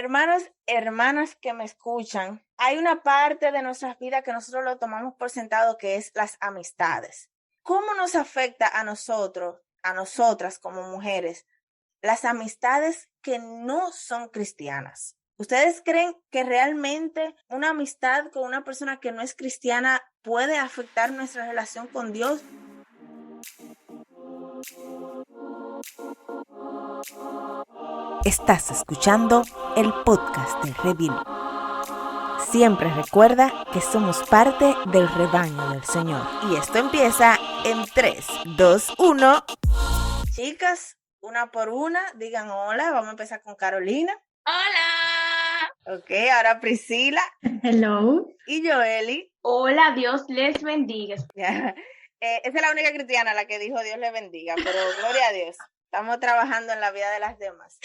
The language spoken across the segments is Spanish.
Hermanos, hermanas que me escuchan, hay una parte de nuestras vidas que nosotros lo tomamos por sentado, que es las amistades. ¿Cómo nos afecta a nosotros, a nosotras como mujeres, las amistades que no son cristianas? ¿Ustedes creen que realmente una amistad con una persona que no es cristiana puede afectar nuestra relación con Dios? Estás escuchando el podcast de Revil. Siempre recuerda que somos parte del rebaño del Señor. Y esto empieza en 3, 2, 1. Chicas, una por una, digan hola. Vamos a empezar con Carolina. ¡Hola! Ok, ahora Priscila. Hello. Y Joeli. Hola, Dios les bendiga. Esa es la única cristiana la que dijo Dios le bendiga, pero gloria a Dios. Estamos trabajando en la vida de las demás.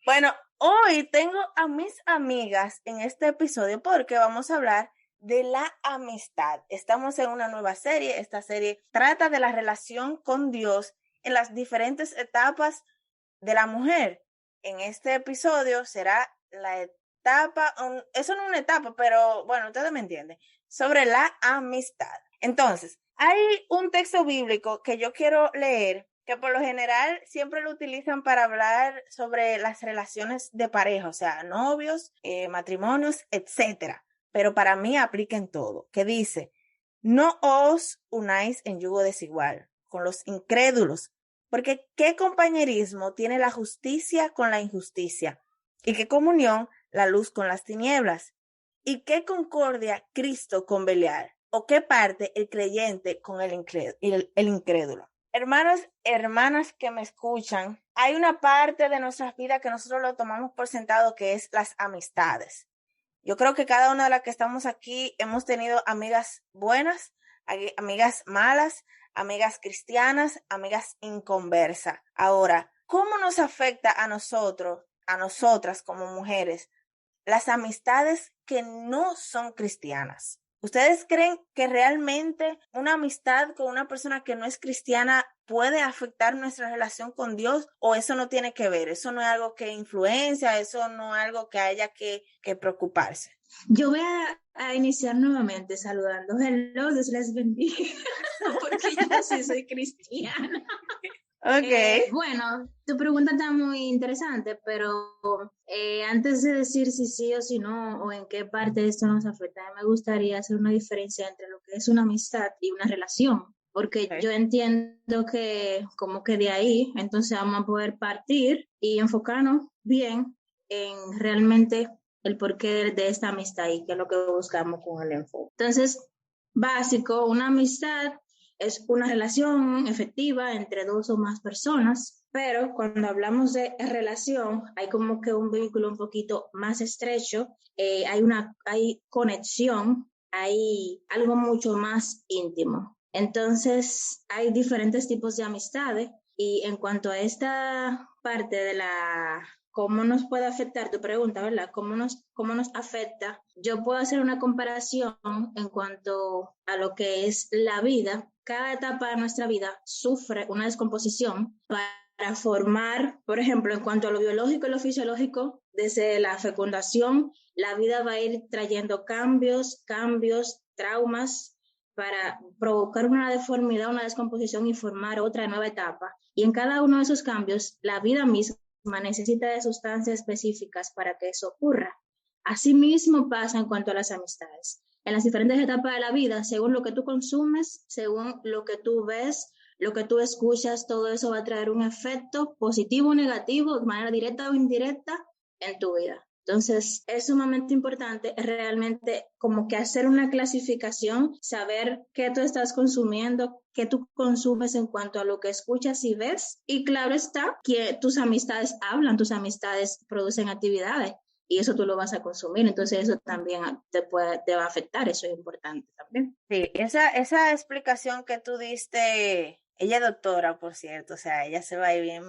Bueno, hoy tengo a mis amigas en este episodio porque vamos a hablar de la amistad. Estamos en una nueva serie. Esta serie trata de la relación con Dios en las diferentes etapas de la mujer. En este episodio será la etapa, eso no es una etapa, pero bueno, ustedes me entienden, sobre la amistad. Entonces, hay un texto bíblico que yo quiero leer, que por lo general siempre lo utilizan para hablar sobre las relaciones de pareja, o sea, novios, matrimonios, etcétera. Pero para mí aplica en todo, que dice: no os unáis en yugo desigual con los incrédulos, porque ¿qué compañerismo tiene la justicia con la injusticia? ¿Y qué comunión la luz con las tinieblas? ¿Y qué concordia Cristo con Belial? ¿O qué parte el creyente con el incrédulo? Hermanos, hermanas que me escuchan, hay una parte de nuestras vidas que nosotros lo tomamos por sentado, que es las amistades. Yo creo que cada una de las que estamos aquí hemos tenido amigas buenas, amigas malas, amigas cristianas, amigas inconversas. Ahora, ¿cómo nos afecta a nosotros, a nosotras como mujeres, las amistades que no son cristianas? ¿Ustedes creen que realmente una amistad con una persona que no es cristiana puede afectar nuestra relación con Dios, o eso no tiene que ver? Eso no es algo que influencia, eso no es algo que haya que preocuparse. Yo voy a iniciar nuevamente saludando. Hello, Dios les bendiga, porque yo sí soy cristiana. Ok. Bueno, tu pregunta está muy interesante, pero antes de decir si sí o si no, o en qué parte esto nos afecta, me gustaría hacer una diferencia entre lo que es una amistad y una relación, porque yo entiendo que como que de ahí, entonces vamos a poder partir y enfocarnos bien en realmente el porqué de esta amistad y qué es lo que buscamos con el enfoque. Entonces, básico, una amistad es una relación efectiva entre dos o más personas, pero cuando hablamos de relación hay como que un vínculo un poquito más estrecho, hay conexión, hay algo mucho más íntimo. Entonces hay diferentes tipos de amistades, y en cuanto a esta parte de ¿cómo nos puede afectar? Tu pregunta, ¿verdad? ¿Cómo nos afecta? Yo puedo hacer una comparación en cuanto a lo que es la vida. Cada etapa de nuestra vida sufre una descomposición para formar, por ejemplo, en cuanto a lo biológico y lo fisiológico, desde la fecundación, la vida va a ir trayendo cambios, traumas, para provocar una deformidad, una descomposición y formar otra nueva etapa. Y en cada uno de esos cambios, la vida misma necesita de sustancias específicas para que eso ocurra. Asimismo pasa en cuanto a las amistades. En las diferentes etapas de la vida, según lo que tú consumes, según lo que tú ves, lo que tú escuchas, todo eso va a traer un efecto positivo o negativo, de manera directa o indirecta, en tu vida. Entonces, es sumamente importante realmente como que hacer una clasificación, saber qué tú estás consumiendo, qué tú consumes en cuanto a lo que escuchas y ves. Y claro está que tus amistades hablan, tus amistades producen actividades, y eso tú lo vas a consumir. Entonces, eso también te va a afectar, eso es importante también. Sí, esa explicación que tú diste, ella es doctora, por cierto, o sea, ella se va a ir bien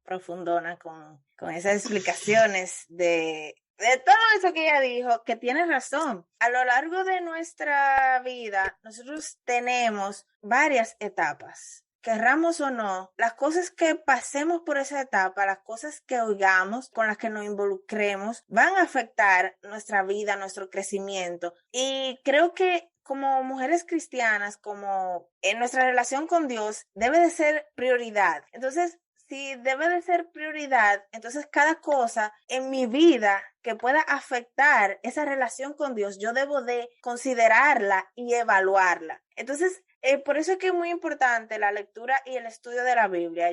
profundona con esas explicaciones de todo eso que ella dijo, que tiene razón. A lo largo de nuestra vida, nosotros tenemos varias etapas. querramos o no, las cosas que pasemos por esa etapa, las cosas que oigamos, con las que nos involucremos, van a afectar nuestra vida, nuestro crecimiento. Y creo que como mujeres cristianas, como en nuestra relación con Dios, debe de ser prioridad. Entonces, si debe de ser prioridad, entonces cada cosa en mi vida que pueda afectar esa relación con Dios, yo debo de considerarla y evaluarla. Entonces, por eso es que es muy importante la lectura y el estudio de la Biblia.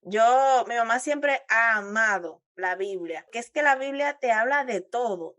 Mi mamá siempre ha amado la Biblia, que es que la Biblia te habla de todo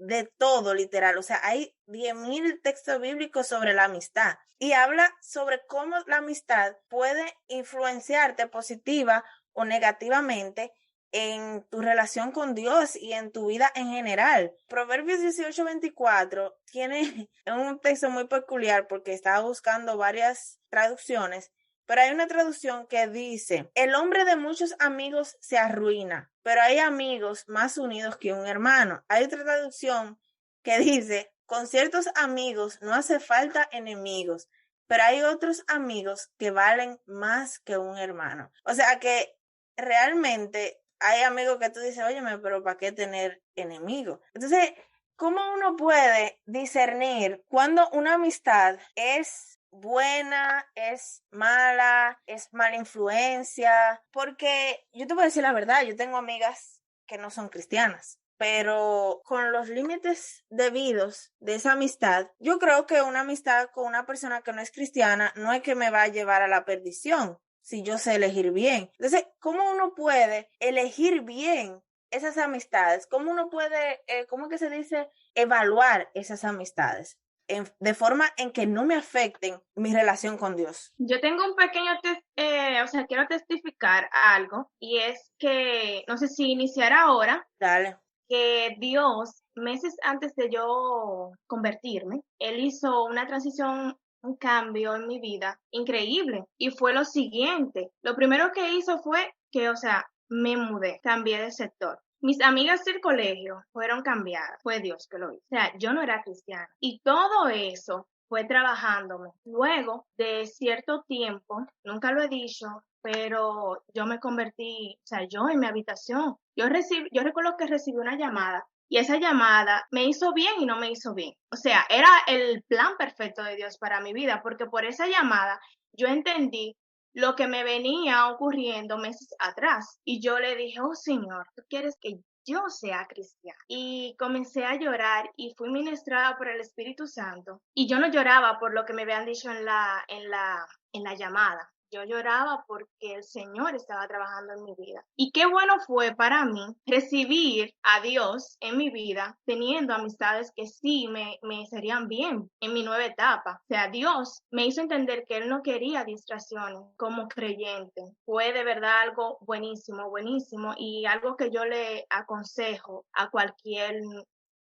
literal. O sea, hay 10,000 textos bíblicos sobre la amistad y habla sobre cómo la amistad puede influenciarte positiva o negativamente en tu relación con Dios y en tu vida en general. Proverbios 18:24 tiene un texto muy peculiar porque estaba buscando varias traducciones, pero hay una traducción que dice: el hombre de muchos amigos se arruina, pero hay amigos más unidos que un hermano. Hay otra traducción que dice: con ciertos amigos no hace falta enemigos, pero hay otros amigos que valen más que un hermano. O sea que realmente hay amigos que tú dices, óyeme, pero ¿para qué tener enemigos? Entonces, ¿cómo uno puede discernir cuando una amistad es buena, es mala influencia? Porque yo te voy a decir la verdad, yo tengo amigas que no son cristianas, pero con los límites debidos de esa amistad, yo creo que una amistad con una persona que no es cristiana no es que me va a llevar a la perdición, si yo sé elegir bien. Entonces, ¿cómo uno puede elegir bien esas amistades? ¿Cómo uno puede, cómo que se dice, evaluar esas amistades de forma en que no me afecten mi relación con Dios? Yo tengo un pequeño, quiero testificar algo, y es que, no sé si iniciar ahora, Dale. que Dios, meses antes de yo convertirme, Él hizo una transición, un cambio en mi vida increíble. Y fue lo siguiente. Lo primero que hizo fue que, me mudé, cambié de sector. Mis amigas del colegio fueron cambiadas. Fue Dios que lo hizo. O sea, yo no era cristiana. Y todo eso fue trabajándome. Luego de cierto tiempo, nunca lo he dicho, pero yo me convertí, yo en mi habitación. Yo recuerdo que recibí una llamada y esa llamada me hizo bien y no me hizo bien. O sea, era el plan perfecto de Dios para mi vida, porque por esa llamada yo entendí lo que me venía ocurriendo meses atrás. Y yo le dije, oh Señor, ¿tú quieres que yo sea cristiana? Y comencé a llorar y fui ministrada por el Espíritu Santo. Y yo no lloraba por lo que me habían dicho en la llamada. Yo lloraba porque el Señor estaba trabajando en mi vida. Y qué bueno fue para mí recibir a Dios en mi vida, teniendo amistades que sí me serían bien en mi nueva etapa. O sea, Dios me hizo entender que Él no quería distracciones como creyente. Fue de verdad algo buenísimo, buenísimo, y algo que yo le aconsejo a cualquier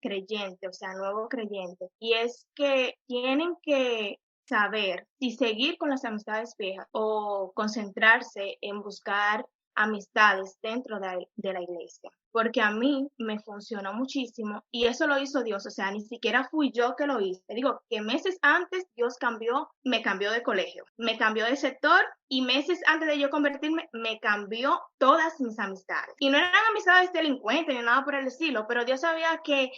creyente, nuevo creyente, y es que tienen que saber si seguir con las amistades viejas o concentrarse en buscar amistades dentro de la iglesia, porque a mí me funcionó muchísimo y eso lo hizo Dios. Ni siquiera fui yo que lo hice. Te digo que meses antes Dios me cambió de colegio, me cambió de sector, y meses antes de yo convertirme me cambió todas mis amistades, y no eran amistades delincuentes ni nada por el estilo, pero Dios sabía que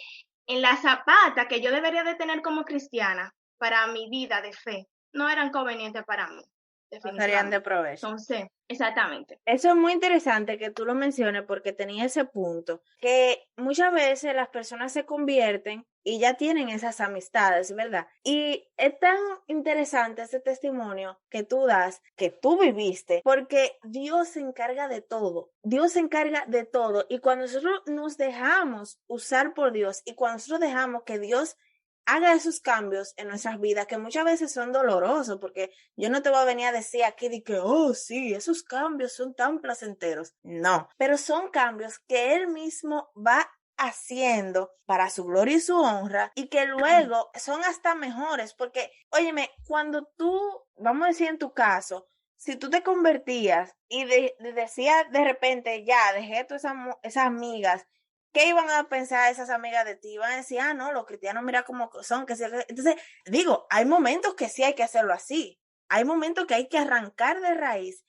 en la zapata que yo debería de tener como cristiana para mi vida de fe no eran convenientes para mí, No serían de definitivamente. provecho. Entonces, exactamente. Eso es muy interesante que tú lo menciones porque tenía ese punto, que muchas veces las personas se convierten y ya tienen esas amistades, ¿verdad? Y es tan interesante ese testimonio que tú das, que tú viviste, porque Dios se encarga de todo. Dios se encarga de todo. Y cuando nosotros nos dejamos usar por Dios y cuando nosotros dejamos que Dios haga esos cambios en nuestras vidas que muchas veces son dolorosos, porque yo no te voy a venir a decir aquí de que, oh, sí, esos cambios son tan placenteros. No, pero son cambios que Él mismo va haciendo para su gloria y su honra y que luego son hasta mejores, porque, óyeme, cuando tú, vamos a decir en tu caso, si tú te convertías y decías de repente, ya, dejé todas esas amigas, ¿qué iban a pensar esas amigas de ti? Iban a decir, no, los cristianos mira cómo son. Entonces, digo, hay momentos que sí hay que hacerlo así, Hay momentos que hay que arrancar de raíz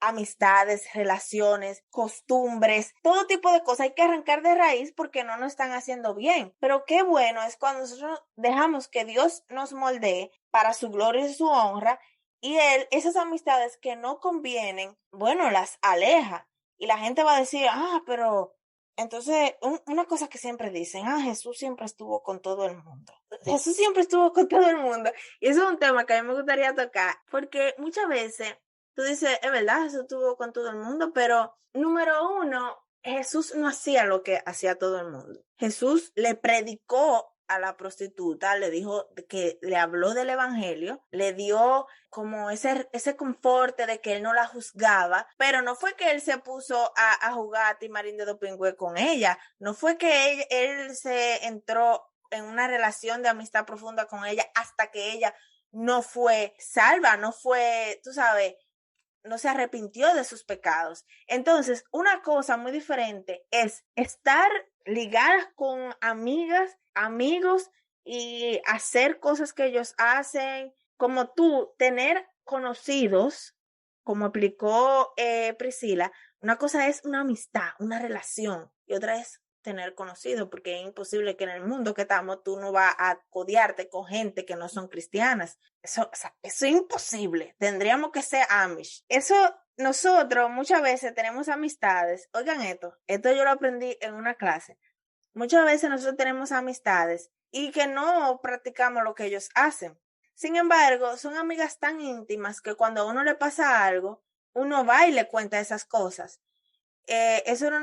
amistades, relaciones, costumbres, todo tipo de cosas hay que arrancar de raíz porque no nos están haciendo bien. Pero qué bueno es cuando nosotros dejamos que Dios nos moldee para su gloria y su honra y Él, esas amistades que no convienen, bueno, las aleja. Y la gente va a decir, pero entonces, una cosa que siempre dicen, Jesús siempre estuvo con todo el mundo. Jesús siempre estuvo con todo el mundo. Y eso es un tema que a mí me gustaría tocar, porque muchas veces tú dices, es verdad, Jesús estuvo con todo el mundo, pero número uno, Jesús no hacía lo que hacía todo el mundo. Jesús le predicó a la prostituta, le dijo que le habló del evangelio, le dio como ese conforte de que él no la juzgaba, pero no fue que él se puso a jugar a Timarín de Dopingüe con ella, no fue que él se entró en una relación de amistad profunda con ella hasta que ella no fue salva, no fue, tú sabes, no se arrepintió de sus pecados. Entonces, una cosa muy diferente es estar ligadas con amigas, amigos y hacer cosas que ellos hacen, como tú, tener conocidos, como explicó Priscila, una cosa es una amistad, una relación, y otra es tener conocidos, porque es imposible que en el mundo que estamos tú no vas a codiarte con gente que no son cristianas. Eso es imposible. Tendríamos que ser Amish. Eso, nosotros muchas veces tenemos amistades. Oigan esto yo lo aprendí en una clase. Muchas veces nosotros tenemos amistades y que no practicamos lo que ellos hacen. Sin embargo, son amigas tan íntimas que cuando a uno le pasa algo, uno va y le cuenta esas cosas. Eso era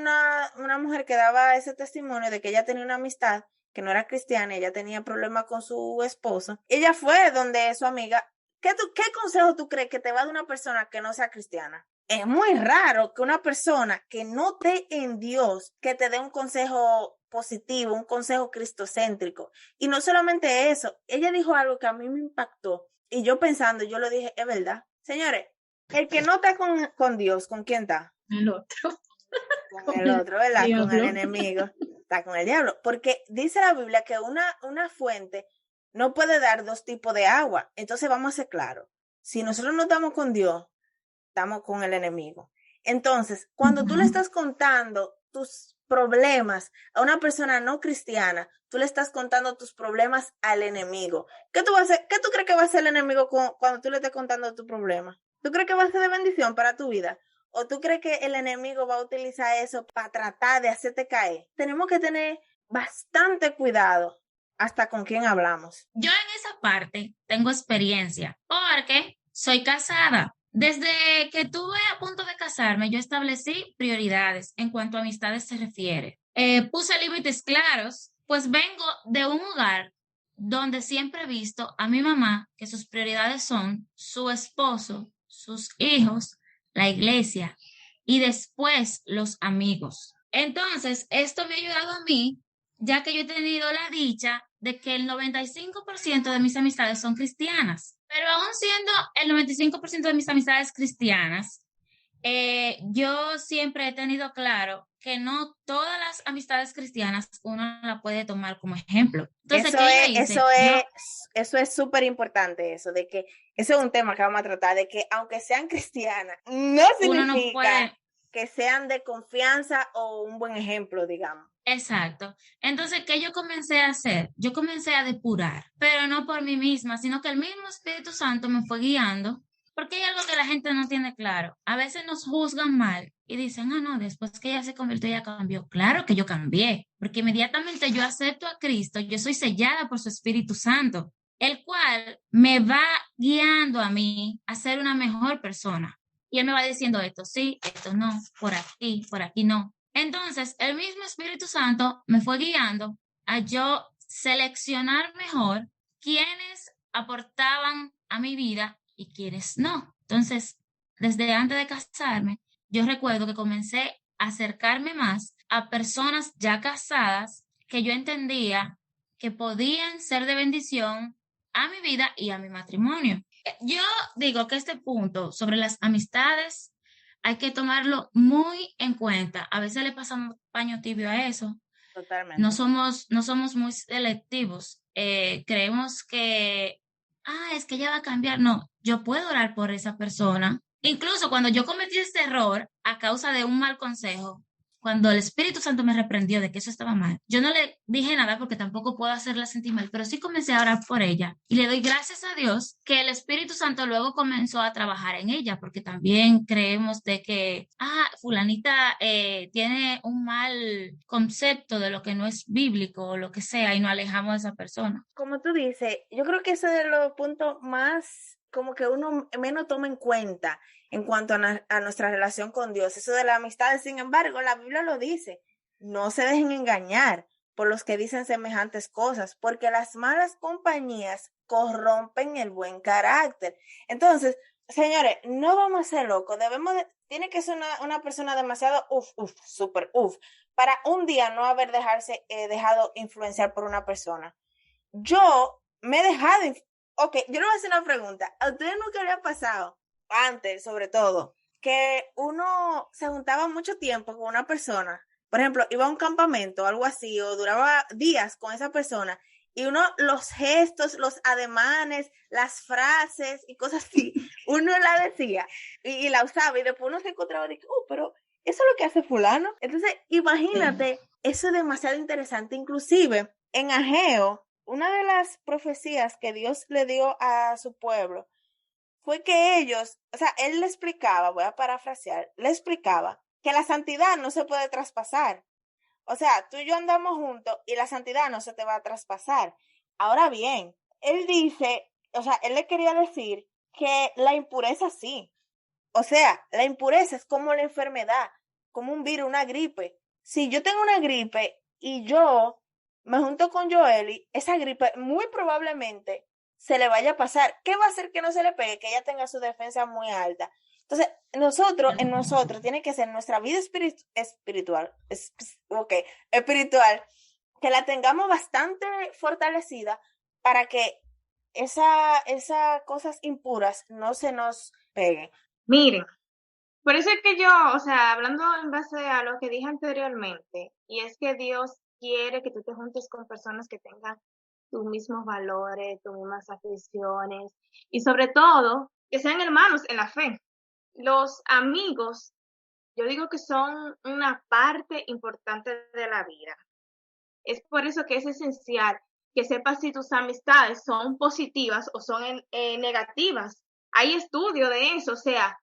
una mujer que daba ese testimonio de que ella tenía una amistad que no era cristiana, ella tenía problemas con su esposo. Ella fue donde su amiga, ¿qué consejo tú crees que te va de una persona que no sea cristiana? Es muy raro que una persona que no esté en Dios, que te dé un consejo positivo, un consejo cristocéntrico. Y no solamente eso, ella dijo algo que a mí me impactó. Y yo pensando, yo lo dije, es verdad. Señores, el que no está con Dios, ¿con quién está? El otro. Con el otro, ¿verdad? Diablo. Con el enemigo. Está con el diablo. Porque dice la Biblia que una fuente no puede dar dos tipos de agua. Entonces vamos a ser claros. Si nosotros no estamos con Dios, estamos con el enemigo. Entonces, cuando tú le estás contando tus problemas a una persona no cristiana, tú le estás contando tus problemas al enemigo. ¿Qué tú crees que va a hacer el enemigo cuando tú le estés contando tu problema? ¿Tú crees que va a ser de bendición para tu vida? ¿O tú crees que el enemigo va a utilizar eso para tratar de hacerte caer? Tenemos que tener bastante cuidado hasta con quién hablamos. Yo en esa parte tengo experiencia porque soy casada. Desde que estuve a punto de casarme, yo establecí prioridades en cuanto a amistades se refiere. Puse límites claros, pues vengo de un hogar donde siempre he visto a mi mamá que sus prioridades son su esposo, sus hijos, la iglesia y después los amigos. Entonces, esto me ha ayudado a mí, ya que yo he tenido la dicha de que el 95% de mis amistades son cristianas. Pero aún siendo el 95% de mis amistades cristianas, yo siempre he tenido claro que no todas las amistades cristianas uno la puede tomar como ejemplo. Entonces, eso es súper importante, eso de que eso es un tema que vamos a tratar, de que aunque sean cristianas, no significa que sean de confianza o un buen ejemplo, digamos. Exacto. Entonces, ¿qué yo comencé a hacer? Yo comencé a depurar, pero no por mí misma, sino que el mismo Espíritu Santo me fue guiando, porque hay algo que la gente no tiene claro. A veces nos juzgan mal y dicen, no, después que ella se convirtió, ella cambió. Claro que yo cambié, porque inmediatamente yo acepto a Cristo, yo soy sellada por su Espíritu Santo, el cual me va guiando a mí a ser una mejor persona. Y él me va diciendo esto sí, esto no, por aquí no. Entonces, el mismo Espíritu Santo me fue guiando a yo seleccionar mejor quiénes aportaban a mi vida y quiénes no. Entonces, desde antes de casarme, yo recuerdo que comencé a acercarme más a personas ya casadas que yo entendía que podían ser de bendición a mi vida y a mi matrimonio. Yo digo que este punto sobre las amistades hay que tomarlo muy en cuenta. A veces le pasamos paño tibio a eso. Totalmente. No somos muy selectivos. Creemos que, es que ella va a cambiar. No, yo puedo orar por esa persona. Incluso cuando yo cometí este error a causa de un mal consejo, cuando el Espíritu Santo me reprendió de que eso estaba mal, yo no le dije nada porque tampoco puedo hacerla sentir mal, pero sí comencé a orar por ella. Y le doy gracias a Dios que el Espíritu Santo luego comenzó a trabajar en ella, porque también creemos de que, fulanita tiene un mal concepto de lo que no es bíblico o lo que sea, y nos alejamos de esa persona. Como tú dices, yo creo que ese es de los puntos más como que uno menos toma en cuenta en cuanto a nuestra relación con Dios, eso de la amistad. Sin embargo, la Biblia lo dice, no se dejen engañar por los que dicen semejantes cosas, porque las malas compañías corrompen el buen carácter. Entonces, señores, no vamos a ser locos, tiene que ser una persona demasiado súper para un día no haber dejado influenciar por una persona. Yo me he dejado, ok, yo le voy a hacer una pregunta. ¿A ustedes nunca les ha pasado, antes sobre todo, que uno se juntaba mucho tiempo con una persona? Por ejemplo, iba a un campamento o algo así, o duraba días con esa persona, y uno, los gestos, los ademanes, las frases y cosas así, uno la decía y la usaba, y después uno se encontraba y dije, pero eso es lo que hace fulano. Entonces, imagínate, eso es demasiado interesante. Inclusive, en Ageo, una de las profecías que Dios le dio a su pueblo fue que ellos, o sea, él le explicaba, voy a parafrasear, le explicaba que la santidad no se puede traspasar. O sea, tú y yo andamos juntos y la santidad no se te va a traspasar. Ahora bien, él dice, o sea, él le quería decir que la impureza sí. O sea, la impureza es como la enfermedad, como un virus, una gripe. Si yo tengo una gripe y yo me junto con Joely, esa gripe muy probablemente se le vaya a pasar. ¿Qué va a hacer que no se le pegue? Que ella tenga su defensa muy alta. Entonces, nosotros, tiene que ser nuestra vida espiritual, que la tengamos bastante fortalecida para que esas cosas impuras no se nos peguen. Miren, por eso es que yo, o sea, hablando en base a lo que dije anteriormente, y es que Dios quiere que tú te juntes con personas que tengan tus mismos valores, tus mismas aficiones, y sobre todo, que sean hermanos en la fe. Los amigos, yo digo que son una parte importante de la vida. Es por eso que es esencial que sepas si tus amistades son positivas o son negativas. Hay estudio de eso, o sea,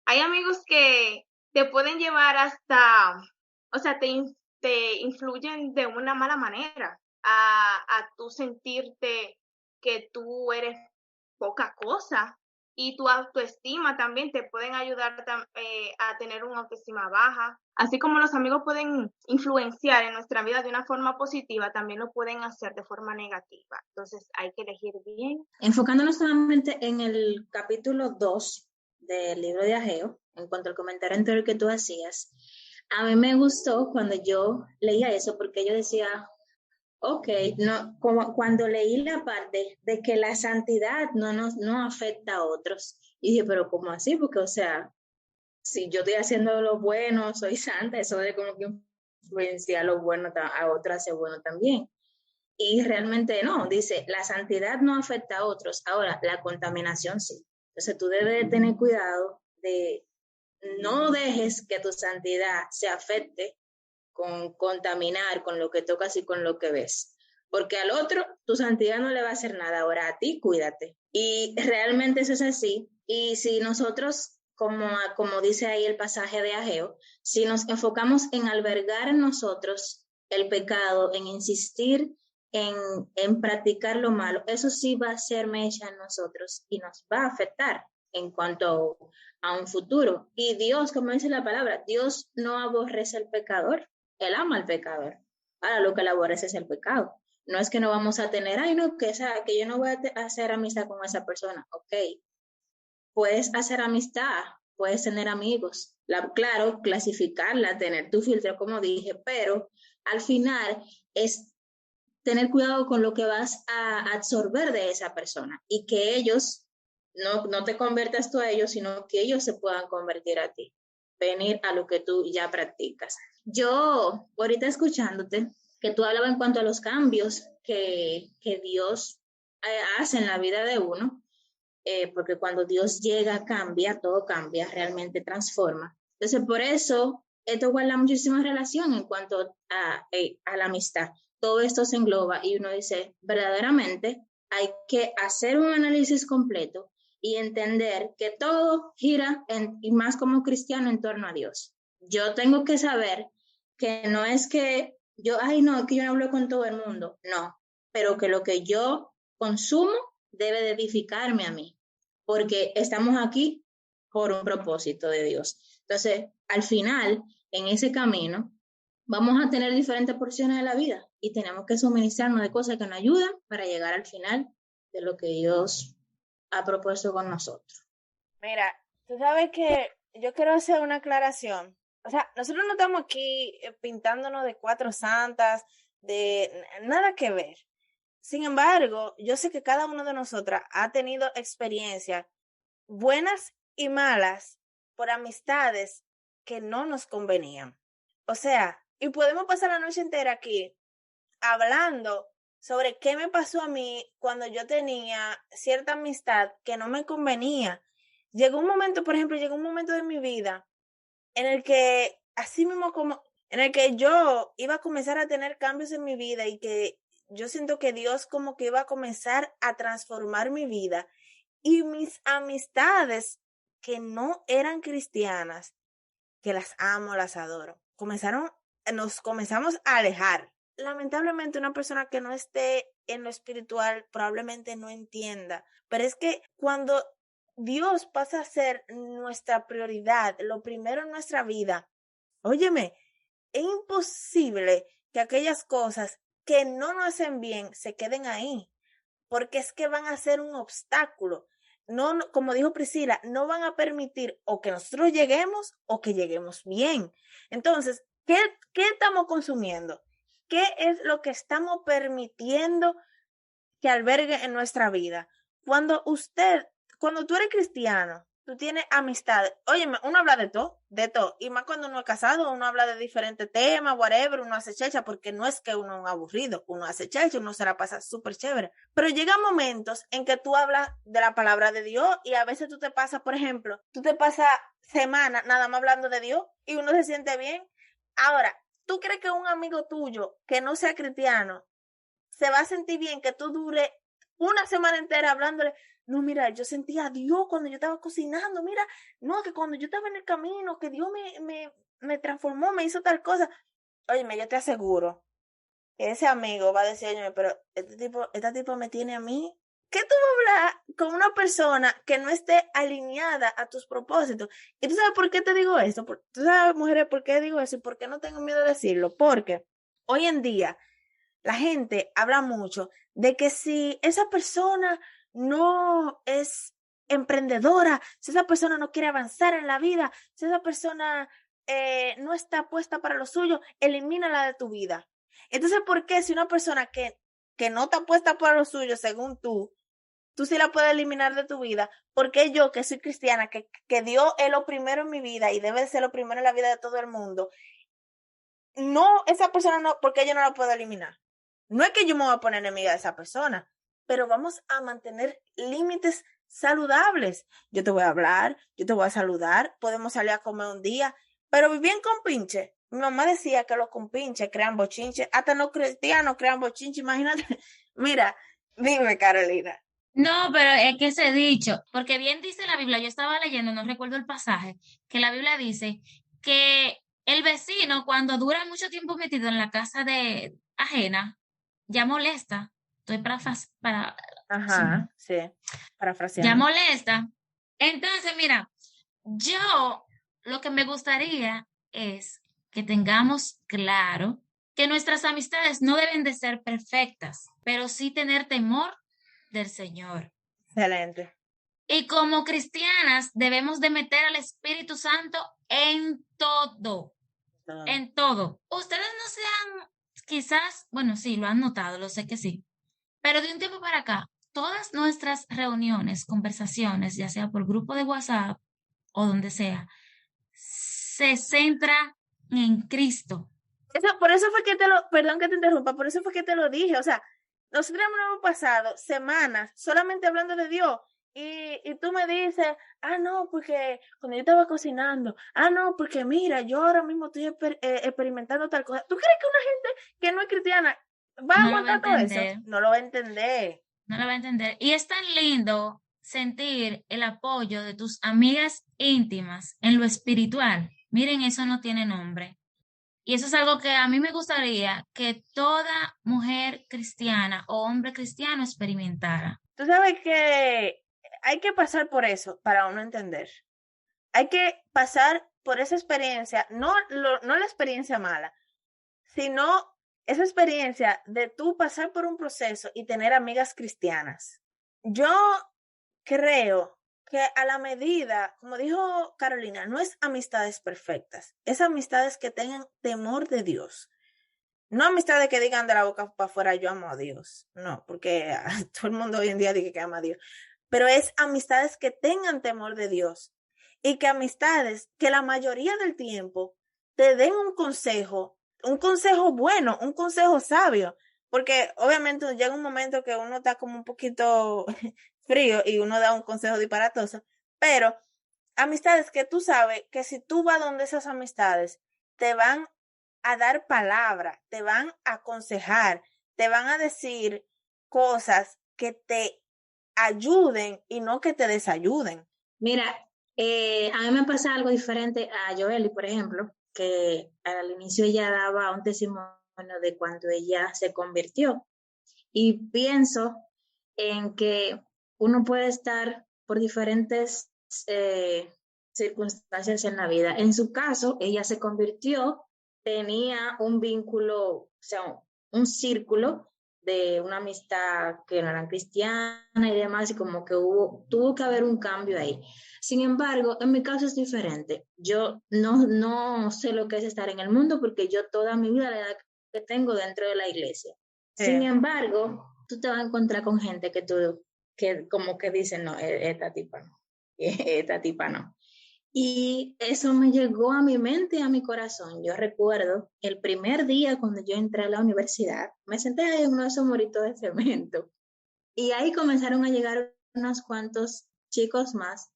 hay amigos que te pueden llevar hasta, o sea, te influyen de una mala manera a tú sentirte que tú eres poca cosa, y tu autoestima también te pueden ayudar a tener una autoestima baja. Así como los amigos pueden influenciar en nuestra vida de una forma positiva, también lo pueden hacer de forma negativa. Entonces hay que elegir bien. Enfocándonos solamente en el capítulo 2 del libro de Ageo, en cuanto al comentario anterior que tú hacías, a mí me gustó cuando yo leía eso, porque yo decía, ok, no, como cuando leí la parte de que la santidad no afecta a otros, y dije, pero ¿cómo así? Porque, o sea, si yo estoy haciendo lo bueno, soy santa, eso de como que influencia lo bueno a otros hace bueno también. Y realmente no, dice, la santidad no afecta a otros, ahora la contaminación sí. Entonces tú debes tener cuidado de no dejes que tu santidad se afecte con contaminar con lo que tocas y con lo que ves. Porque al otro tu santidad no le va a hacer nada, ahora a ti cuídate. Y realmente eso es así. Y si nosotros, como dice ahí el pasaje de Ageo, si nos enfocamos en albergar en nosotros el pecado, en insistir en practicar lo malo, eso sí va a ser mecha en nosotros y nos va a afectar en cuanto a un futuro. Y Dios, como dice la palabra, Dios no aborrece al pecador, Él ama al pecador. Ahora lo que le aborrece es el pecado. No es que no vamos a tener, que yo no voy a hacer amistad con esa persona. Ok, puedes hacer amistad, puedes tener amigos. Claro, clasificarla, tener tu filtro, como dije, pero al final es tener cuidado con lo que vas a absorber de esa persona y que ellos no te conviertas tú a ellos, sino que ellos se puedan convertir a ti, venir a lo que tú ya practicas. Yo, ahorita escuchándote, que tú hablabas en cuanto a los cambios que Dios hace en la vida de uno, porque cuando Dios llega, cambia, todo cambia, realmente transforma. Entonces, por eso, esto guarda muchísima relación en cuanto a la amistad. Todo esto se engloba y uno dice, verdaderamente hay que hacer un análisis completo y entender que todo gira, y más como cristiano, en torno a Dios. Yo tengo que saber que no es que yo, ay no, que yo no hablo con todo el mundo, no, pero que lo que yo consumo debe de edificarme a mí, porque estamos aquí por un propósito de Dios. Entonces, al final, en ese camino, vamos a tener diferentes porciones de la vida y tenemos que suministrarnos de cosas que nos ayudan para llegar al final de lo que Dios ha propuesto con nosotros. Mira, tú sabes que yo quiero hacer una aclaración. O sea, nosotros no estamos aquí pintándonos de cuatro santas, de nada que ver. Sin embargo, yo sé que cada una de nosotras ha tenido experiencias buenas y malas por amistades que no nos convenían. O sea, y podemos pasar la noche entera aquí hablando sobre qué me pasó a mí cuando yo tenía cierta amistad que no me convenía. Llegó un momento, por ejemplo, llegó un momento de mi vida en el que, así mismo como, en el que yo iba a comenzar a tener cambios en mi vida y que yo siento que Dios como que iba a comenzar a transformar mi vida y mis amistades que no eran cristianas, que las amo, las adoro, nos comenzamos a alejar. Lamentablemente una persona que no esté en lo espiritual probablemente no entienda, pero es que cuando Dios pasa a ser nuestra prioridad, lo primero en nuestra vida, óyeme, es imposible que aquellas cosas que no nos hacen bien se queden ahí, porque es que van a ser un obstáculo. No, como dijo Priscila, no van a permitir o que nosotros lleguemos o que lleguemos bien. Entonces, ¿qué estamos consumiendo? ¿Qué es lo que estamos permitiendo que albergue en nuestra vida? Cuando tú eres cristiano, tú tienes amistad. Óyeme, uno habla de todo. Y más cuando uno es casado, uno habla de diferentes temas, whatever, uno hace checha, porque no es que uno es aburrido, uno hace checha, uno se la pasa súper chévere. Pero llegan momentos en que tú hablas de la palabra de Dios y a veces tú te pasas, por ejemplo, tú te pasas semanas nada más hablando de Dios y uno se siente bien. Ahora, ¿tú crees que un amigo tuyo que no sea cristiano se va a sentir bien que tú dure una semana entera hablándole? No, mira, yo sentía a Dios cuando yo estaba cocinando, mira, no, que cuando yo estaba en el camino, que Dios me transformó, me hizo tal cosa. Óyeme, yo te aseguro que ese amigo va a decir, óyeme, pero este tipo me tiene a mí. ¿Qué tú vas a hablar con una persona que no esté alineada a tus propósitos? ¿Y tú sabes por qué te digo esto? ¿Tú sabes, mujeres, por qué digo eso y por qué no tengo miedo de decirlo? Porque hoy en día la gente habla mucho de que si esa persona no es emprendedora, si esa persona no quiere avanzar en la vida, si esa persona no está puesta para lo suyo, elimínala de tu vida. Entonces, ¿por qué si una persona que no está puesta para lo suyo, según tú sí la puedes eliminar de tu vida? ¿Por qué yo, que soy cristiana, que Dios es lo primero en mi vida y debe ser lo primero en la vida de todo el mundo, esa persona no, porque yo no la puedo eliminar? No es que yo me voy a poner enemiga de esa persona, pero vamos a mantener límites saludables. Yo te voy a hablar, yo te voy a saludar, podemos salir a comer un día, pero vivir en compinche. Mi mamá decía que los compinches crean bochinche, hasta los cristianos crean bochinche, imagínate. Mira, dime, Carolina. No, pero es que ese dicho, porque bien dice la Biblia, yo estaba leyendo, no recuerdo el pasaje, que la Biblia dice que el vecino cuando dura mucho tiempo metido en la casa de ajena, ya molesta. Estoy Ajá, sí, ya parafraseando. molesta. Entonces, mira, yo lo que me gustaría es que tengamos claro que nuestras amistades no deben de ser perfectas, pero sí tener temor del Señor. Excelente. Y como cristianas debemos de meter al Espíritu Santo en todo, en todo. Ustedes no sean, quizás, bueno, sí, lo han notado, lo sé que sí, pero de un tiempo para acá, todas nuestras reuniones, conversaciones, ya sea por grupo de WhatsApp o donde sea, se centra en Cristo. Por eso fue que perdón que te interrumpa, por eso fue que te lo dije, o sea, nosotros hemos pasado semanas solamente hablando de Dios. Y tú me dices, no, porque cuando yo estaba cocinando, no, porque mira, yo ahora mismo estoy experimentando tal cosa. ¿Tú crees que una gente que no es cristiana va a No lo va a aguantar todo eso? entender. No lo va a entender. No lo va a entender. Y es tan lindo sentir el apoyo de tus amigas íntimas en lo espiritual. Miren, eso no tiene nombre. Y eso es algo que a mí me gustaría que toda mujer cristiana o hombre cristiano experimentara. Tú sabes que hay que pasar por eso para uno entender. Hay que pasar por esa experiencia, no la experiencia mala, sino esa experiencia de tú pasar por un proceso y tener amigas cristianas. Yo creo que a la medida, como dijo Carolina, no es amistades perfectas, es amistades que tengan temor de Dios. No amistades que digan de la boca para afuera, yo amo a Dios. No, porque todo el mundo hoy en día dice que ama a Dios. Pero es amistades que tengan temor de Dios. Y que amistades que la mayoría del tiempo te den un consejo bueno, un consejo sabio. Porque obviamente llega un momento que uno está como un poquito frío y uno da un consejo disparatoso. Pero amistades que tú sabes que si tú vas donde esas amistades, te van a dar palabra, te van a aconsejar, te van a decir cosas que te ayuden y no que te desayuden. Mira, a mí me pasa algo diferente a Joely, por ejemplo, que al inicio ella daba un testimonio de cuando ella se convirtió. Y pienso en que uno puede estar por diferentes circunstancias en la vida. En su caso, ella se convirtió, tenía un vínculo, o sea, un círculo de una amistad que no era cristiana y demás, y como que tuvo que haber un cambio ahí. Sin embargo, en mi caso es diferente. Yo no sé lo que es estar en el mundo porque yo toda mi vida la edad que tengo dentro de la iglesia. Sin embargo, tú te vas a encontrar con gente que como que dicen, no, esta tipa no, esta tipa no. Y eso me llegó a mi mente y a mi corazón. Yo recuerdo el primer día cuando yo entré a la universidad, me senté ahí en uno de esos muritos de cemento y ahí comenzaron a llegar unos cuantos chicos más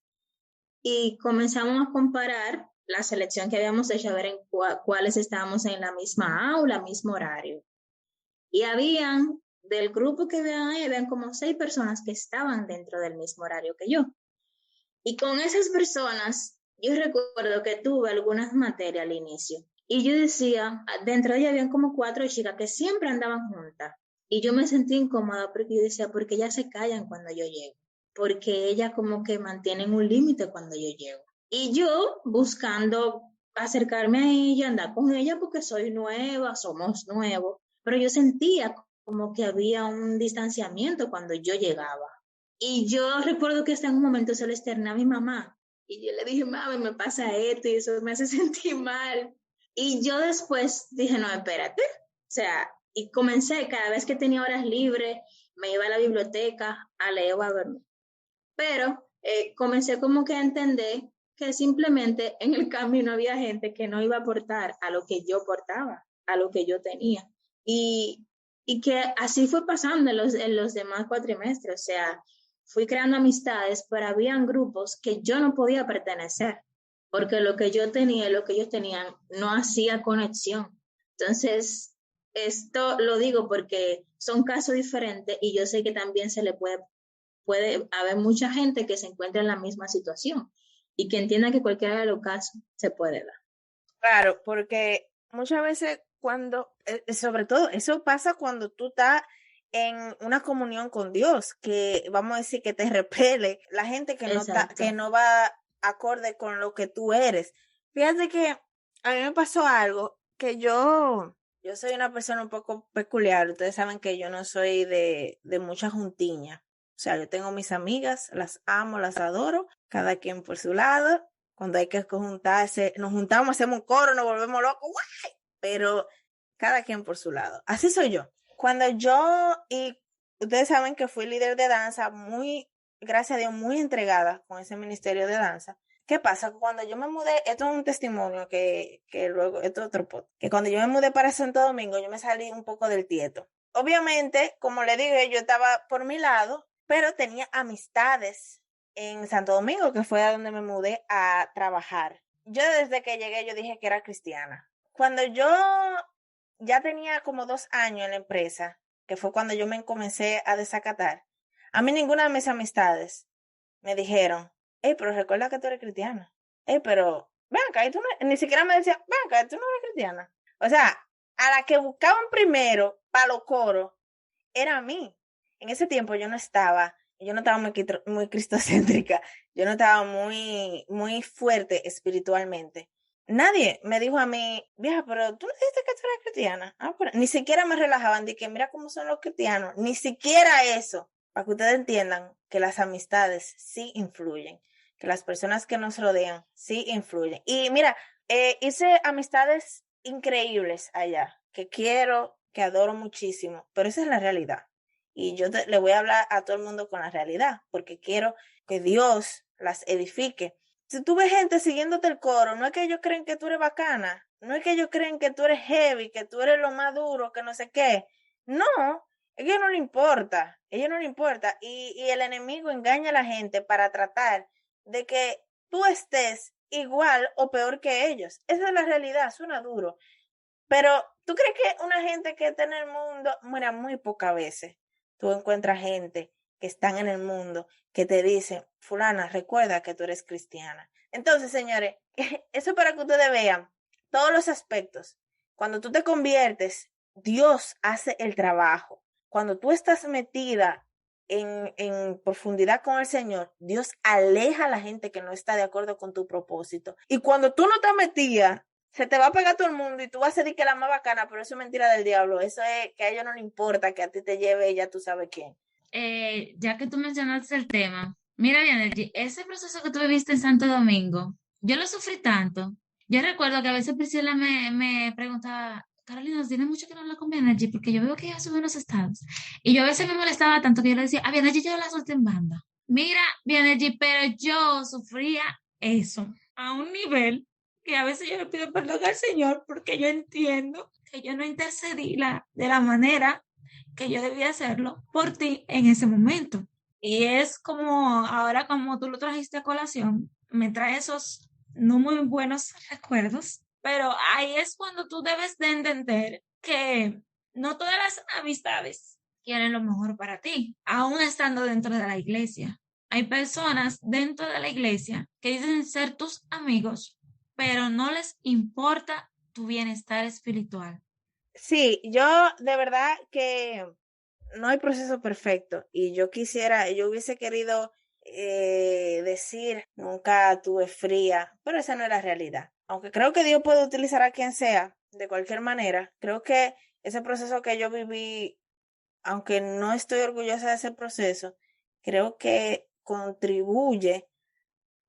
y comenzamos a comparar la selección que habíamos hecho, a ver en cuáles estábamos en la misma aula, mismo horario. Y habían, del grupo que vean ahí, habían como 6 personas que estaban dentro del mismo horario que yo. Y con esas personas, yo recuerdo que tuve algunas materias al inicio. Y yo decía, dentro de ellas habían como 4 chicas que siempre andaban juntas. Y yo me sentí incómoda porque yo decía, porque ellas se callan cuando yo llego. Porque ellas como que mantienen un límite cuando yo llego. Y yo buscando acercarme a ella, andar con ella porque soy nueva, somos nuevos. Pero yo sentía como que había un distanciamiento cuando yo llegaba. Y yo recuerdo que hasta en un momento se lo externé a mi mamá. Y yo le dije, mami, me pasa esto y eso me hace sentir mal. Y yo después dije, no, espérate. O sea, y comencé, cada vez que tenía horas libres, me iba a la biblioteca a leer o a dormir. Pero comencé como que a entender que simplemente en el camino había gente que no iba a aportar a lo que yo portaba, a lo que yo tenía. Y que así fue pasando en los demás cuatrimestres. O sea, fui creando amistades, pero habían grupos que yo no podía pertenecer, porque lo que yo tenía y lo que ellos tenían no hacía conexión. Entonces, esto lo digo porque son casos diferentes y yo sé que también se le puede haber mucha gente que se encuentra en la misma situación y que entienda que cualquiera de los casos se puede dar. Claro, porque muchas veces sobre todo, eso pasa cuando tú estás en una comunión con Dios, que vamos a decir que te repele la gente que no va acorde con lo que tú eres. Fíjate que a mí me pasó algo que yo soy una persona un poco peculiar. Ustedes saben que yo no soy de mucha juntiña. O sea, yo tengo mis amigas, las amo, las adoro, cada quien por su lado. Cuando hay que juntarse, nos juntamos, hacemos un coro, nos volvemos locos, ¡guay! Pero cada quien por su lado. Así soy yo. Y ustedes saben que fui líder de danza, gracias a Dios, muy entregada con ese ministerio de danza. ¿Qué pasa? Cuando yo me mudé, esto es un testimonio que luego, esto es otro podcast, que cuando yo me mudé para Santo Domingo, yo me salí un poco del tieto. obviamente, como le dije, yo estaba por mi lado, pero tenía amistades en Santo Domingo, que fue a donde me mudé a trabajar. Yo desde que llegué, yo dije que era cristiana. Cuando yo ya tenía como 2 años en la empresa, que fue cuando yo me comencé a desacatar, a mí ninguna de mis amistades me dijeron, hey, pero recuerda que tú eres cristiana. Hey, pero, ven acá, y tú no, ni siquiera me decían, ven acá, tú no eres cristiana. O sea, a la que buscaban primero para los coros era a mí. En ese tiempo yo no estaba muy cristocéntrica, yo no estaba muy fuerte espiritualmente. Nadie me dijo a mí, vieja, pero tú no dijiste que tú eres cristiana. Ni siquiera me relajaban, de que mira cómo son los cristianos, ni siquiera eso, para que ustedes entiendan que las amistades sí influyen, que las personas que nos rodean sí influyen. Y mira, hice amistades increíbles allá, que quiero, que adoro muchísimo, pero esa es la realidad. Y yo le voy a hablar a todo el mundo con la realidad, porque quiero que Dios las edifique. Si tú ves gente siguiéndote el coro, no es que ellos creen que tú eres bacana, no es que ellos creen que tú eres heavy, que tú eres lo más duro, que no sé qué. No, a ellos no les importa, a ellos no les importa. Y el enemigo engaña a la gente para tratar de que tú estés igual o peor que ellos. Esa es la realidad, suena duro. Pero, ¿tú crees que una gente que está en el mundo, mira, muy pocas veces tú encuentras gente que están en el mundo que te dicen, fulana, recuerda que tú eres cristiana? Entonces, señores, eso para que ustedes vean todos los aspectos. Cuando tú te conviertes, Dios hace el trabajo. Cuando tú estás metida en profundidad con el Señor, Dios aleja a la gente que no está de acuerdo con tu propósito. Y cuando tú no estás metida, se te va a pegar todo el mundo y tú vas a decir que la más bacana, pero eso es mentira del diablo. Eso es que a ellos no les importa que a ti te lleve ya tú sabes quién. Ya que tú mencionaste el tema, mira bien, ese proceso que tú viviste en Santo Domingo, yo lo sufrí tanto. Yo recuerdo que a veces Priscila me preguntaba, Carolina, tiene mucho que no hablar con Bienergy porque yo veo que ella sube unos estados. Y yo a veces me molestaba tanto que yo le decía, a Bienergy yo la solté en banda. Mira, Bienergy, pero yo sufría eso a un nivel que a veces yo le pido perdón al Señor porque yo entiendo que yo no intercedí de la manera que yo debía hacerlo por ti en ese momento. Y es como, ahora como tú lo trajiste a colación, me trae esos no muy buenos recuerdos, pero ahí es cuando tú debes de entender que no todas las amistades quieren lo mejor para ti, aún estando dentro de la iglesia. Hay personas dentro de la iglesia que dicen ser tus amigos, pero no les importa tu bienestar espiritual. Sí, yo de verdad que no hay proceso perfecto y yo hubiese querido decir, nunca tuve fría, pero esa no es la realidad. Aunque creo que Dios puede utilizar a quien sea, de cualquier manera, creo que ese proceso que yo viví, aunque no estoy orgullosa de ese proceso, creo que contribuye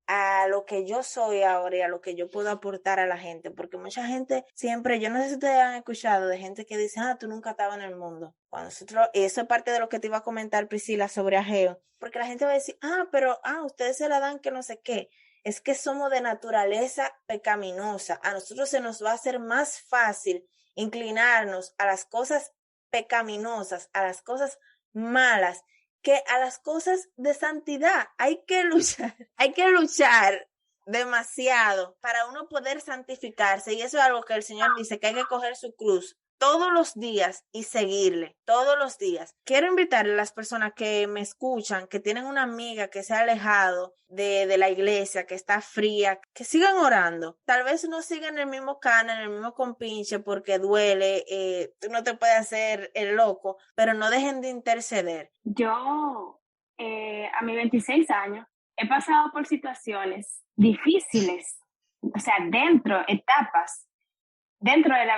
a lo que yo soy ahora y a lo que yo puedo aportar a la gente, porque mucha gente siempre, yo no sé si ustedes han escuchado de gente que dice, tú nunca estabas en el mundo. Cuando nosotros, y eso es parte de lo que te iba a comentar, Priscila, sobre Ageo, porque la gente va a decir, pero, ustedes se la dan que no sé qué. Es que somos de naturaleza pecaminosa. A nosotros se nos va a hacer más fácil inclinarnos a las cosas pecaminosas, a las cosas malas, que a las cosas de santidad. Hay que luchar demasiado para uno poder santificarse. Y eso es algo que el Señor dice, que hay que coger su cruz todos los días y seguirle, todos los días. Quiero invitarle a las personas que me escuchan, que tienen una amiga que se ha alejado de la iglesia, que está fría, que sigan orando. Tal vez no sigan el mismo canon, el mismo compinche porque duele, tú no te puedes hacer el loco, pero no dejen de interceder. Yo, a mis 26 años, he pasado por situaciones difíciles, o sea, etapas dentro del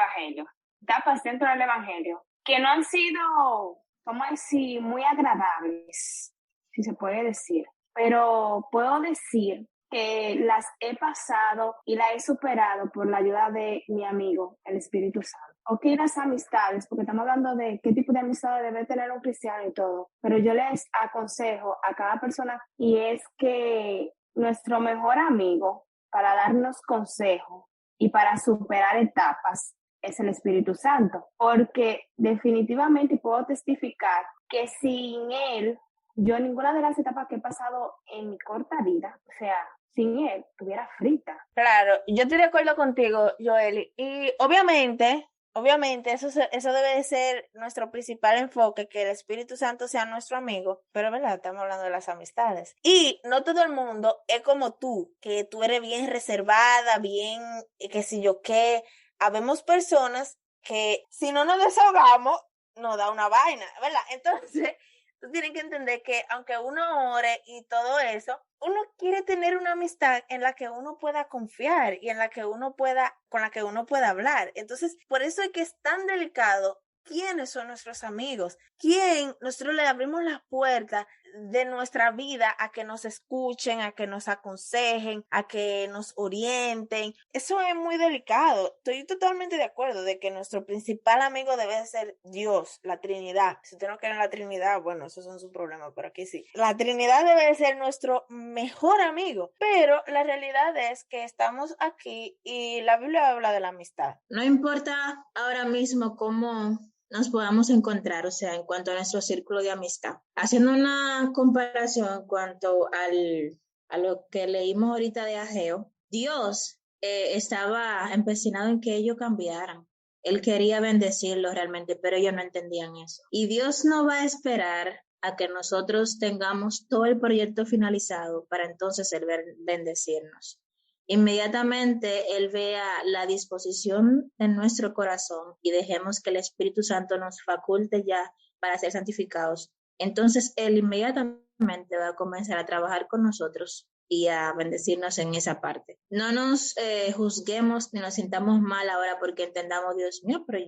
Evangelio, que no han sido, ¿cómo decir?, muy agradables, si se puede decir. Pero puedo decir que las he pasado y las he superado por la ayuda de mi amigo, el Espíritu Santo. Ok, las amistades, porque estamos hablando de qué tipo de amistades debe tener un cristiano y todo, pero yo les aconsejo a cada persona, y es que nuestro mejor amigo para darnos consejo y para superar etapas es el Espíritu Santo, porque definitivamente puedo testificar que sin Él, yo en ninguna de las etapas que he pasado en mi corta vida, o sea, sin Él, estuviera frita. Claro, yo estoy de acuerdo contigo, Joely, y obviamente eso debe de ser nuestro principal enfoque, que el Espíritu Santo sea nuestro amigo, pero verdad, estamos hablando de las amistades. Y no todo el mundo es como tú, que tú eres bien reservada, bien, qué sé yo qué. Habemos personas que si no nos desahogamos, nos da una vaina, ¿verdad? Entonces, tú tienes que entender que aunque uno ore y todo eso, uno quiere tener una amistad en la que uno pueda confiar y en la que uno pueda, con la que uno pueda hablar. Entonces, por eso es que es tan delicado quiénes son nuestros amigos, quién nosotros le abrimos las puertas de nuestra vida a que nos escuchen, a que nos aconsejen, a que nos orienten. Eso es muy delicado. Estoy totalmente de acuerdo de que nuestro principal amigo debe ser Dios, la Trinidad. Si usted no cree en la Trinidad, bueno, esos son sus problemas, pero aquí sí. La Trinidad debe ser nuestro mejor amigo, pero la realidad es que estamos aquí y la Biblia habla de la amistad. No importa ahora mismo cómo nos podamos encontrar, o sea, en cuanto a nuestro círculo de amistad. Haciendo una comparación en cuanto a lo que leímos ahorita de Ageo, Dios estaba empecinado en que ellos cambiaran. Él quería bendecirlos realmente, pero ellos no entendían eso. Y Dios no va a esperar a que nosotros tengamos todo el proyecto finalizado para entonces Él bendecirnos. Inmediatamente Él vea la disposición de nuestro corazón y dejemos que el Espíritu Santo nos faculte ya para ser santificados. Entonces Él inmediatamente va a comenzar a trabajar con nosotros y a bendecirnos en esa parte. No nos juzguemos ni nos sintamos mal ahora porque entendamos, Dios mío, pero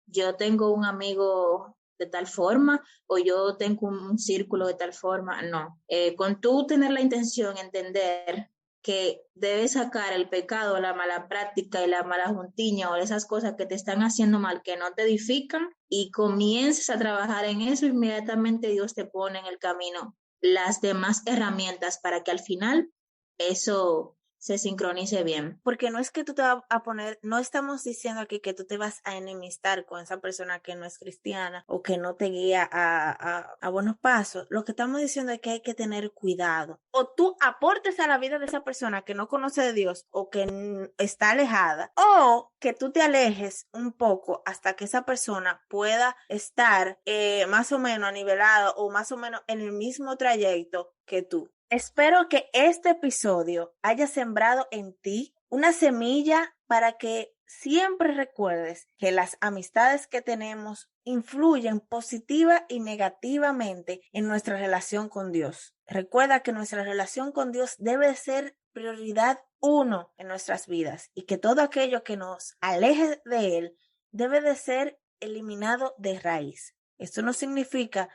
yo tengo un amigo de tal forma o yo tengo un círculo de tal forma. No, con tú tener la intención, entender que debes sacar el pecado, la mala práctica y la mala juntiña o esas cosas que te están haciendo mal, que no te edifican, y comiences a trabajar en eso, inmediatamente Dios te pone en el camino las demás herramientas para que al final eso se sincronice bien. Porque no es que tú te vas a poner, no estamos diciendo aquí que tú te vas a enemistar con esa persona que no es cristiana o que no te guía a buenos pasos. Lo que estamos diciendo es que hay que tener cuidado. O tú aportes a la vida de esa persona que no conoce de Dios o que está alejada, o que tú te alejes un poco hasta que esa persona pueda estar más o menos anivelada o más o menos en el mismo trayecto que tú. Espero que este episodio haya sembrado en ti una semilla para que siempre recuerdes que las amistades que tenemos influyen positiva y negativamente en nuestra relación con Dios. Recuerda que nuestra relación con Dios debe ser prioridad 1 en nuestras vidas y que todo aquello que nos aleje de Él debe de ser eliminado de raíz. Esto no significa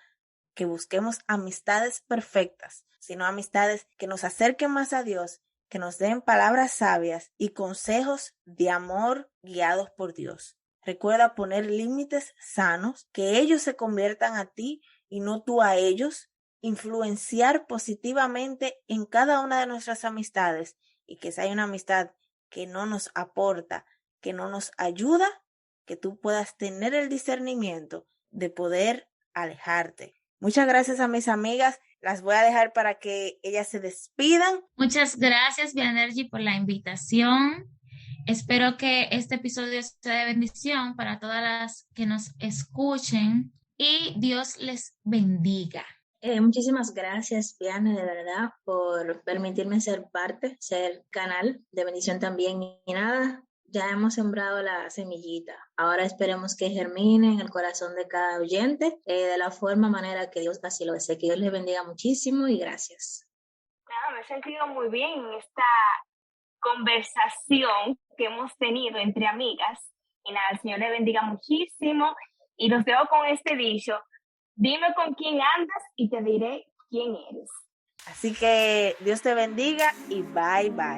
que busquemos amistades perfectas, sino amistades que nos acerquen más a Dios, que nos den palabras sabias y consejos de amor guiados por Dios. Recuerda poner límites sanos, que ellos se conviertan a ti y no tú a ellos, influenciar positivamente en cada una de nuestras amistades y que si hay una amistad que no nos aporta, que no nos ayuda, que tú puedas tener el discernimiento de poder alejarte. Muchas gracias a mis amigas. Las voy a dejar para que ellas se despidan. Muchas gracias, Bioenergy, por la invitación. Espero que este episodio sea de bendición para todas las que nos escuchen y Dios les bendiga. Muchísimas gracias, Viane, de verdad, por permitirme ser parte, ser canal de bendición también. Y nada, ya hemos sembrado la semillita. Ahora esperemos que germine en el corazón de cada oyente de la manera que Dios así lo desee. Que Dios les bendiga muchísimo y gracias. Claro, me he sentido muy bien en esta conversación que hemos tenido entre amigas. Y nada, el Señor les bendiga muchísimo. Y los dejo con este dicho: dime con quién andas y te diré quién eres. Así que Dios te bendiga y bye bye.